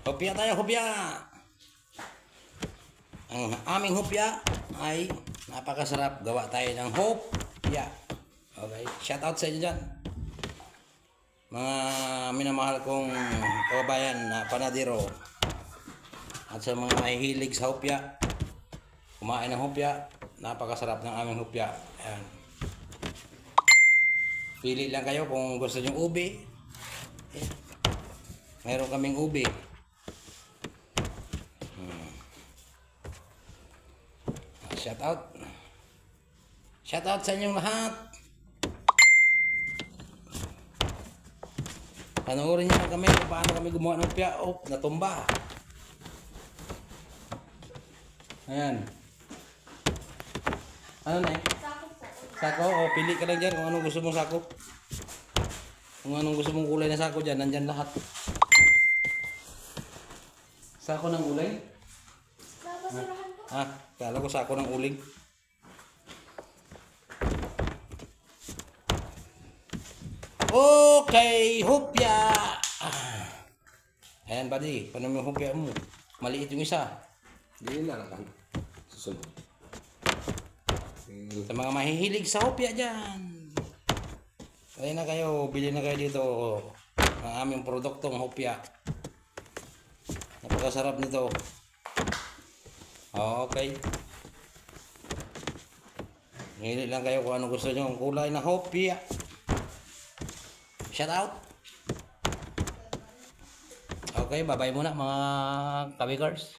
Hopya tayo, hopya! Ang aming hopya ay napakasarap. Gawa tayo ng hopya. Okay, shout out sa inyo dyan. Mga minamahal kong kababayan na panadero. At sa mga mahihilig sa hopya, kumain ng hopya, napakasarap ng aming hopya. Ayan. Pili lang kayo kung gusto nyo ube. Meron kaming ube. Shout out. Shout out sa inyong lahat. Panoorin niyo kami kung paano kami gumawa ng hopya. Oh, natumba. Ayan. Ano na eh? Sako? O, pili ka lang dyan kung anong gusto mong sako. Kung anong gusto mong kulay na sako dyan, nandyan lahat. Sako ng kulay? Ha? Kala ko sako ng uling. Okay, hopya! Ayan, buddy. Paano yung hopya mo? Maliit yung isa. Hindi na lang. Susunod. Sa mga mahihilig sa hopya dyan. Kaya na kayo, bili na kayo dito ng aming produktong hopya. Napakasarap nito. Okay. Hili lang kayo kung ano gusto nyo ang kulay na hopya. Shout out. Okay, bye-bye muna mga kabikers.